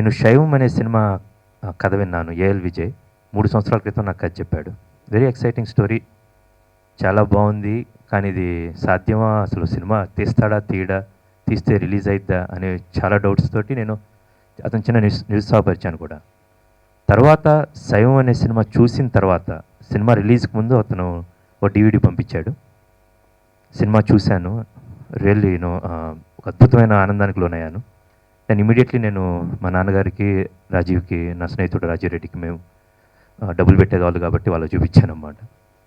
నేను 'శైవం' అనే సినిమా కథ విన్నాను. ఏఎల్ విజయ్ 3 సంవత్సరాల క్రితం నాకు కథ చెప్పాడు. Very exciting story. చాలా బాగుంది. కానీ ఇది సాధ్యమా? అసలు సినిమా తీస్తాడా? తీయడా? తీస్తే రిలీజ్ అయిద్దా? అనే చాలా డౌట్స్ తోటి నేను అతను చిన్న నిరుత్సాహపరిచాను కూడా. తర్వాత 'శైవం' అనే సినిమా చూసిన తర్వాత సినిమా రిలీజ్కి ముందు అతను ఒక DVD పంపించాడు. సినిమా చూశాను. రియల్లీ ఒక అద్భుతమైన ఆనందానికి లోనయ్యాను. నేను ఇమీడియట్లీ మా నాన్నగారికి, రాజీవ్కి, నా స్నేహితుడు రాజీవ్ రెడ్డికి మేము డబ్బులు పెట్టేవాళ్ళు కాబట్టి వాళ్ళకి చూపించానన్నమాట.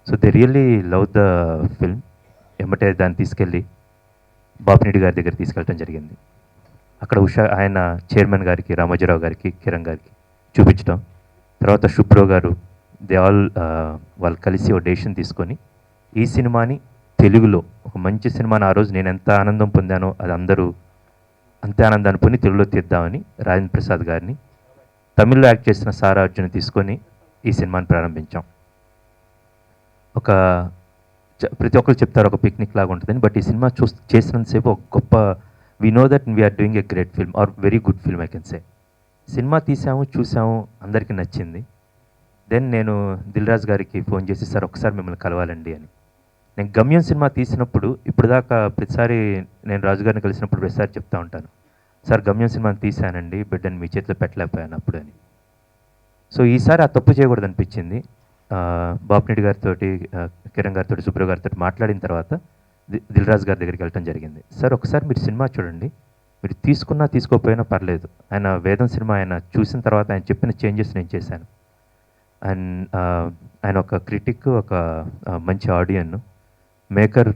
So they really love the film. ఎమ్మటే దాన్ని తీసుకెళ్ళి బాపినీడి గారి దగ్గర తీసుకెళ్ళడం జరిగింది. అక్కడ ఆయన చైర్మన్ గారికి, రామోజీరావు గారికి, కిరణ్ గారికి చూపించడం. తర్వాత శుభ్రో గారు వాళ్ళు కలిసి ఒక డెసిషన్ తీసుకొని ఈ సినిమాని తెలుగులో ఒక మంచి సినిమాని ఆ రోజు నేను ఎంత ఆనందం పొందానో అది అందరూ అంతే ఆనందాన్ని పొంది తెలుగులో తీద్దామని రాజేంద్ర ప్రసాద్ గారిని, తమిళ్లో యాక్ట్ చేసిన సారా అర్జున్ తీసుకొని ఈ సినిమాని ప్రారంభించాం. ప్రతి ఒక్కరు చెప్తారు ఒక పిక్నిక్ లాగా ఉంటుందని. బట్ ఈ సినిమా చేసినంతసేపు ఒక గొప్ప we know that we are doing a great film are very good film I can say. సినిమా తీసాము, చూసాము, అందరికీ నచ్చింది. దెన్ నేను దిల్ రాజు గారికి ఫోన్ చేసి, సార్ ఒకసారి మిమ్మల్ని కలవాలండి అని. నేను గమ్యం సినిమా తీసినప్పుడు ఇప్పుడు దాకా ప్రతిసారి నేను రాజుగారిని కలిసినప్పుడు ప్రతిసారి చెప్తా ఉంటాను, సార్ గమ్యం సినిమాని తీశానండి, బిడ్డని మీ చేతిలో పెట్టలేకపోయాను అప్పుడు అని. సో ఈసారి ఆ తప్పు చేయకూడదు అనిపించింది. బాపినీడి గారితో, కిరణ్ గారితో, శుభ్ర గారితో మాట్లాడిన తర్వాత దిల్ రాజు గారి దగ్గరికి వెళ్ళటం జరిగింది. సార్ ఒకసారి మీరు సినిమా చూడండి, మీరు తీసుకున్నా తీసుకోకపోయినా పర్లేదు. ఆయన వేదం సినిమా ఆయన చూసిన తర్వాత ఆయన చెప్పిన చేంజెస్ నేను చేశాను. అండ్ ఆయన ఒక క్రిటిక్, ఒక మంచి ఆడియన్, మేకర్,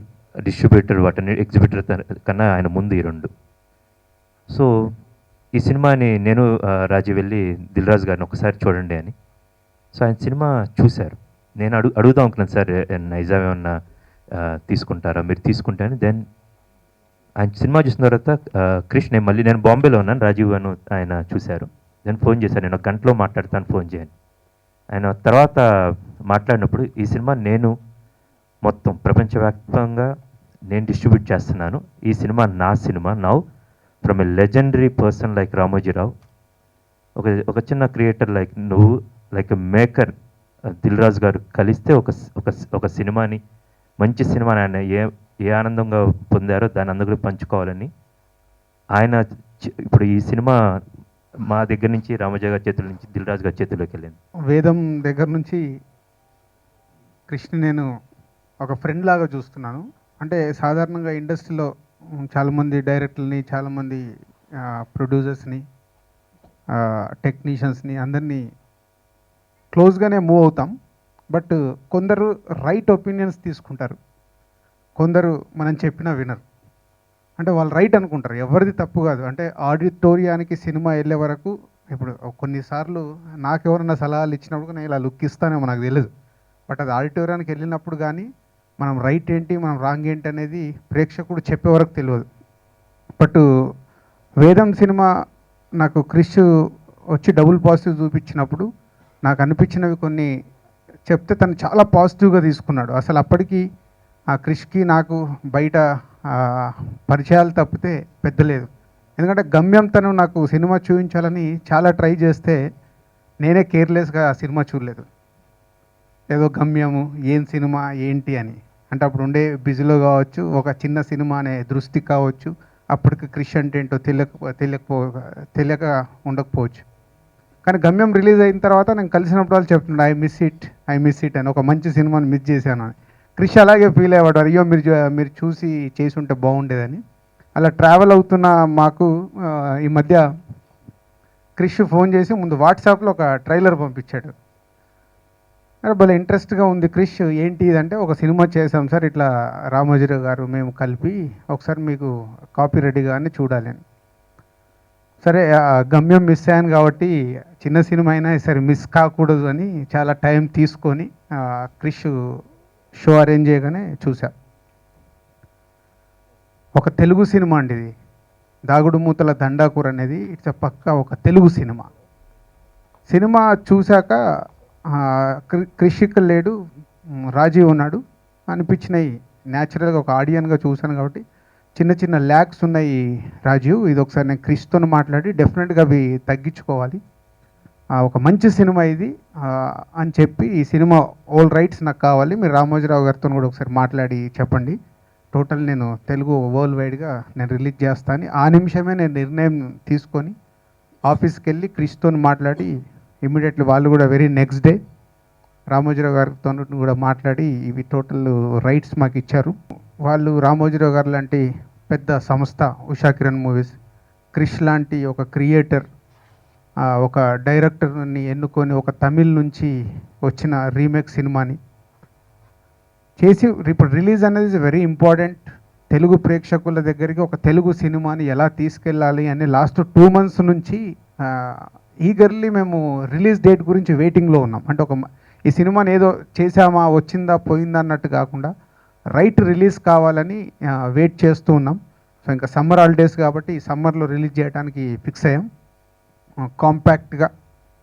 డిస్ట్రిబ్యూటర్, వాటిని ఎగ్జిబిటర్ కన్నా ఆయన ముందు ఈ రెండు. సో ఈ సినిమాని నేను రాజీ వెళ్ళి దిల్ రాజు గారిని ఒకసారి చూడండి అని. సో ఆయన సినిమా చూశారు. నేను అడుగుదాం అనుకున్నాను, సార్ నైజాం ఏమన్నా తీసుకుంటారా, మీరు తీసుకుంటాను. దెన్ ఆయన సినిమా చూసిన తర్వాత క్రిష్, నేను బాంబేలో ఉన్నాను, రాజీవ్ అని ఆయన చూశారు. దెన్ ఫోన్ చేశాను, నేను ఒక గంటలో మాట్లాడతాను, ఫోన్ చేయను. ఆయన తర్వాత మాట్లాడినప్పుడు ఈ సినిమా నేను మొత్తం ప్రపంచవ్యాప్తంగా నేను డిస్ట్రిబ్యూట్ చేస్తున్నాను. ఈ సినిమా నా cinema now from a legendary person like Ramoji Rao, ఒక చిన్న క్రియేటర్ లైక్ నువ్వు, like a maker Dil Raju గారు కలిస్తే ఒక సినిమాని, మంచి సినిమాని ఆయన ఏ ఆనందంగా పొందారో దాన్ని అందరూ పంచుకోవాలని ఆయన ఇప్పుడు ఈ సినిమా మా దగ్గర నుంచి రామోజీ గారి చేతుల నుంచి దిల్ రాజు గారి చేతుల్లోకి వెళ్ళింది. వేదం దగ్గర నుంచి కృష్ణ నేను ఒక ఫ్రెండ్ లాగా చూస్తున్నాను. అంటే సాధారణంగా ఇండస్ట్రీలో చాలామంది డైరెక్టర్ని, చాలామంది ప్రొడ్యూసర్స్ని, టెక్నీషియన్స్ని అందరినీ క్లోజ్గానే మూవ్ అవుతాం. బట్ కొందరు రైట్ ఒపీనియన్స్ తీసుకుంటారు, కొందరు మనం చెప్పినా వినరు. అంటే వాళ్ళు రైట్ అనుకుంటారు, ఎవరిది తప్పు కాదు. అంటే ఆడిటోరియానికి సినిమా వెళ్ళే వరకు ఇప్పుడు కొన్నిసార్లు నాకెవరన్నా సలహాలు ఇచ్చినప్పుడు నేను ఇలా లుక్ ఇస్తానేమో నాకు తెలియదు. బట్ అది ఆడిటోరియానికి వెళ్ళినప్పుడు కానీ మనం రైట్ ఏంటి, మనం రాంగ్ ఏంటి అనేది ప్రేక్షకుడు చెప్పే వరకు తెలియదు. బట్ వేదం సినిమా నాకు క్రిష్ వచ్చి డబుల్ పాజిటివ్ చూపించినప్పుడు నాకు అనిపించినవి కొన్ని చెప్తే తను చాలా పాజిటివ్గా తీసుకున్నాడు. అసలు అప్పటికి ఆ క్రిష్కి నాకు బయట పరిచయాలు తప్పితే పెద్దలేదు. ఎందుకంటే గమ్యం తను నాకు సినిమా చూపించాలని చాలా ట్రై చేస్తే నేనే కేర్లెస్గా ఆ సినిమా చూడలేదు. ఏదో గమ్యము ఏం సినిమా ఏంటి అని, అంటే అప్పుడు ఉండే బిజీలో కావచ్చు, ఒక చిన్న సినిమా అనే దృష్టి కావచ్చు, అప్పటికి క్రిష్ అంటే ఏంటో తెలియక ఉండకపోవచ్చు. కానీ గమ్యం రిలీజ్ అయిన తర్వాత నేను కలిసినప్పుడు వాళ్ళు చెప్తుండే ఐ మిస్ ఇట్ అని, ఒక మంచి సినిమాని మిస్ చేశాను అని. క్రిష్ అలాగే ఫీల్ అయ్యేవాడు, అయ్యో మీరు చూసి చేసి ఉంటే బాగుండేదని. అలా ట్రావెల్ అవుతున్న మాకు ఈ మధ్య క్రిష్ ఫోన్ చేసి ముందు వాట్సాప్లో ఒక ట్రైలర్ పంపించాడు. అరే భలే ఇంట్రెస్ట్గా ఉంది క్రిష్, ఏంటి ఇదంటే, ఒక సినిమా చేసాం సార్ ఇట్లా రామోజీరావు గారు మేము కలిపి, ఒకసారి మీకు కాపీ రెడీగా అని చూడాలి అని. సరే గమ్యం మిస్ అయ్యాను కాబట్టి చిన్న సినిమా అయినా సరే మిస్ కాకూడదు అని చాలా టైం తీసుకొని క్రిష్ షో అరేంజ్ చేయగానే చూసా. ఒక తెలుగు సినిమా అండి ఇది, దాగుడు మూతల దండాకూర అనేది. ఇట్స్ పక్కా ఒక తెలుగు సినిమా చూశాక క్రిష్ ఇక్కడ లేడు, రాజీవ్ ఉన్నాడు అనిపించినాయి. న్యాచురల్గా ఒక ఆడియన్గా చూశాను కాబట్టి చిన్న చిన్న ల్యాక్స్ ఉన్నాయి రాజీవ్, ఇది ఒకసారి నేను క్రిష్తో మాట్లాడి డెఫినెట్గా అవి తగ్గించుకోవాలి. ఒక మంచి సినిమా ఇది అని చెప్పి, ఈ సినిమా ఆల్ రైట్స్ నాకు కావాలి, మీరు రామోజీరావు గారితో కూడా ఒకసారి మాట్లాడి చెప్పండి, టోటల్ నేను తెలుగు వరల్డ్ వైడ్గా నేను రిలీజ్ చేస్తాను. ఆ నిమిషమే నేను నిర్ణయం తీసుకొని ఆఫీస్కి వెళ్ళి క్రిష్తో మాట్లాడి ఇమీడియట్లీ వాళ్ళు కూడా వెరీ నెక్స్ట్ డే రామోజీరావు గారితో కూడా మాట్లాడి ఇవి టోటల్ రైట్స్ మాకు ఇచ్చారు. వాళ్ళు రామోజీరావు గారు లాంటి పెద్ద సంస్థ, ఉషా కిరణ్ మూవీస్, క్రిష్ లాంటి ఒక క్రియేటర్, ఒక డైరెక్టర్ని ఎన్నుకొని ఒక తమిళ్ నుంచి వచ్చిన రీమేక్ సినిమాని చేసి ఇప్పుడు రిలీజ్ అనేది ఇస్ వెరీ ఇంపార్టెంట్. తెలుగు ప్రేక్షకుల దగ్గరికి ఒక తెలుగు సినిమాని ఎలా తీసుకెళ్ళాలి అని లాస్ట్ 2 months నుంచి ఈగర్లీ మేము రిలీజ్ డేట్ గురించి వెయిటింగ్లో ఉన్నాం. అంటే ఈ సినిమాని ఏదో చేసామా వచ్చిందా పోయిందా అన్నట్టు కాకుండా రైట్ రిలీజ్ కావాలని వెయిట్ చేస్తూ ఉన్నాం. సో ఇంకా సమ్మర్ హాలిడేస్ కాబట్టి ఈ సమ్మర్లో రిలీజ్ చేయడానికి ఫిక్స్ అయ్యాం. కాంపాక్ట్గా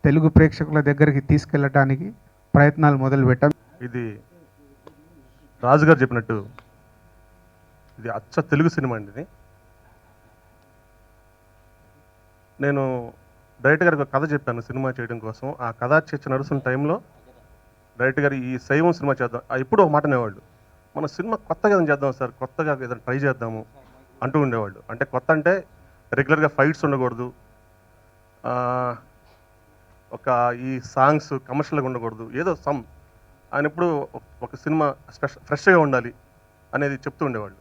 తెలుగు ప్రేక్షకుల దగ్గరికి తీసుకెళ్ళడానికి ప్రయత్నాలు మొదలుపెట్టాం. ఇది రాజుగారు చెప్పినట్టు ఇది అచ్చ తెలుగు సినిమా అండి. ఇది నేను డైరెక్టర్ గారికి ఒక కథ చెప్పాను సినిమా చేయడం కోసం. ఆ కథ చర్చ నడుస్తున్న టైంలో డైరెక్టర్ గారు ఈ శైవం సినిమా చేద్దాం, ఎప్పుడు ఒక మాట అనేవాళ్ళు, మన సినిమా కొత్తగా ఏదైనా చేద్దాం సార్, కొత్తగా ఏదైనా ట్రై చేద్దాము అంటూ ఉండేవాళ్ళు. అంటే కొత్త అంటే రెగ్యులర్గా ఫైట్స్ ఉండకూడదు, ఒక ఈ సాంగ్స్ కమర్షియల్గా ఉండకూడదు, ఏదో ఆయన ఎప్పుడు ఒక సినిమా ఫ్రెష్గా ఉండాలి అనేది చెప్తూ ఉండేవాళ్ళు.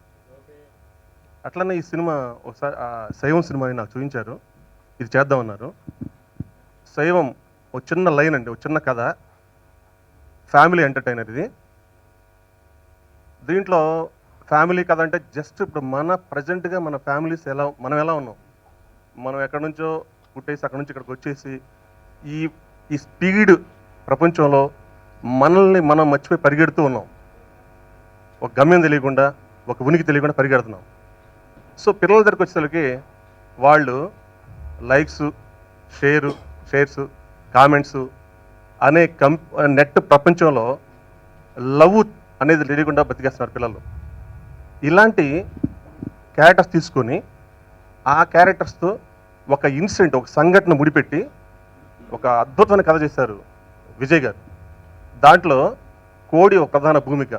అట్లనే ఈ సినిమా ఒకసారి శైవం సినిమాని నాకు చూపించారు, ఇది చేద్దామన్నారు. శైవం ఒక చిన్న లైన్ అండి, ఒక చిన్న కథ, ఫ్యామిలీ ఎంటర్టైనర్ ఇది. దీంట్లో ఫ్యామిలీ కథ అంటే జస్ట్ ఇప్పుడు మన ప్రజెంట్గా మన ఫ్యామిలీస్ మనం ఎలా ఉన్నాం, మనం ఎక్కడి నుంచో పుట్టేసి అక్కడి నుంచి ఇక్కడికి వచ్చేసి ఈ స్పీడ్ ప్రపంచంలో మనల్ని మనం మర్చిపోయి పరిగెడుతూ ఉన్నాం. ఒక గమ్యం తెలియకుండా, ఒక ఉనికి తెలియకుండా పరిగెడుతున్నాం. సో పిల్లల దగ్గరికి వచ్చేసరికి వాళ్ళు లైక్స్, షేర్స్, కామెంట్స్ అనే నెట్ ప్రపంచంలో లవ్ అనేది తెలియకుండా బతికేస్తున్నారు పిల్లలు. ఇలాంటి క్యారెక్టర్స్ తీసుకొని ఆ క్యారెక్టర్స్తో ఒక ఇన్సిడెంట్, ఒక సంఘటన ముడిపెట్టి ఒక అద్భుతమైన కథ చేశారు విజయ్ గారు. దాంట్లో కోడి ఒక ప్రధాన భూమిక.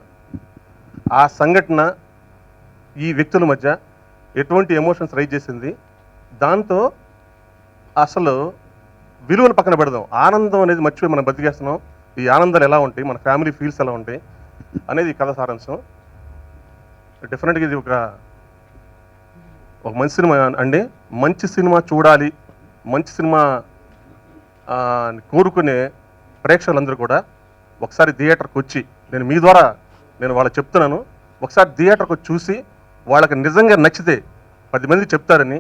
ఆ సంఘటన ఈ వ్యక్తుల మధ్య ఎటువంటి ఎమోషన్స్ రైజ్ చేసింది, దాంతో అసలు విలువను పక్కన పెడదాం, ఆనందం అనేది మర్చిపోయి మనం బతికేస్తున్నాం, ఈ ఆనందాలు ఎలా ఉంటాయి, మన ఫ్యామిలీ ఫీల్స్ ఎలా ఉంటాయి అనేది ఈ కథ సారాంశం. డెఫినెట్గా ఇది ఒక మంచి సినిమా అండి. మంచి సినిమా చూడాలి, మంచి సినిమా కోరుకునే ప్రేక్షకులందరూ కూడా ఒకసారి థియేటర్కి వచ్చి, నేను మీ ద్వారా వాళ్ళకి చెప్తున్నాను, ఒకసారి థియేటర్కి వచ్చి చూసి వాళ్ళకి నిజంగా నచ్చితే 10 మందికి చెప్తారని,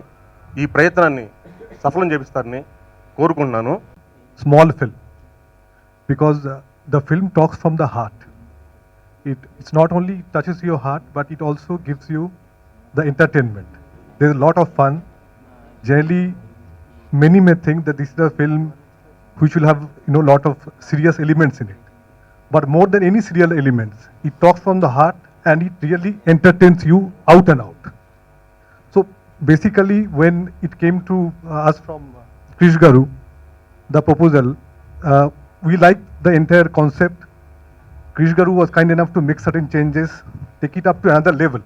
ఈ ప్రయత్నాన్ని సఫలం చేపిస్తారని కోరుకుంటున్నాను. Small film, because the film talks from the heart. It's not only touches your heart, but it also gives you the entertainment. There's a lot of fun. Generally, many may think that this is a film which will have lot of serious elements in it. But more than any serial elements, it talks from the heart and it really entertains you out and out. So basically, when it came to us from Krish Garu, the proposal, we liked the entire concept. Krish Garu was kind enough to make certain changes, take it up to another level.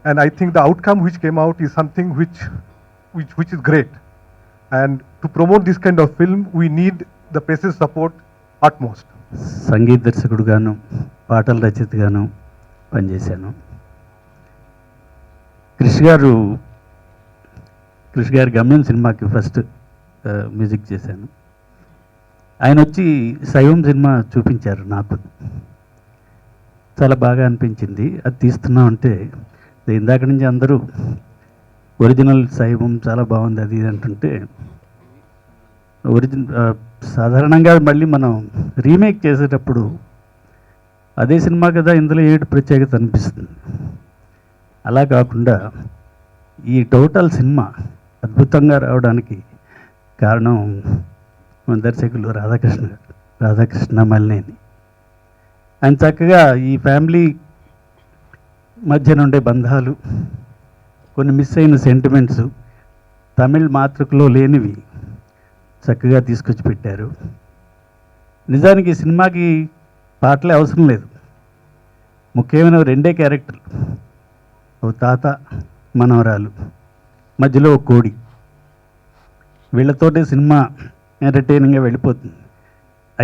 And I think the outcome which came out is something which is great. And to promote this kind of film, we need the press's support utmost. సంగీత దర్శకుడుగాను, పాటల రచయితగాను పనిచేశాను. క్రిష్ గారి గమ్యం సినిమాకి first music చేశాను. ఆయన వచ్చి Shaivam cinema చూపించారు, నాకు చాలా బాగా అనిపించింది. అది తీస్తున్నాం అంటే ఇందాక నుంచి అందరూ ఒరిజినల్ శైవం చాలా బాగుంది అది అంటుంటే, సాధారణంగా మళ్ళీ మనం రీమేక్ చేసేటప్పుడు అదే సినిమా కదా, ఇందులో ఏడు ప్రత్యేకత అనిపిస్తుంది. అలా కాకుండా ఈ టోటల్ సినిమా అద్భుతంగా రావడానికి కారణం మన దర్శకులు రాధాకృష్ణ మల్లేని. ఆయన చక్కగా ఈ ఫ్యామిలీ మధ్య ఉండే బంధాలు, కొన్ని మిస్ అయిన సెంటిమెంట్స్ తమిళ్ మాతృకలో లేనివి చక్కగా తీసుకొచ్చి పెట్టారు. నిజానికి ఈ సినిమాకి పాటలే అవసరం లేదు. ముఖ్యమైన రెండే క్యారెక్టర్లు, ఓ తాత మనవరాలు, మధ్యలో ఒక కోడి. వీళ్ళతోటే సినిమా ఎంటర్టైనింగ్గా వెళ్ళిపోతుంది.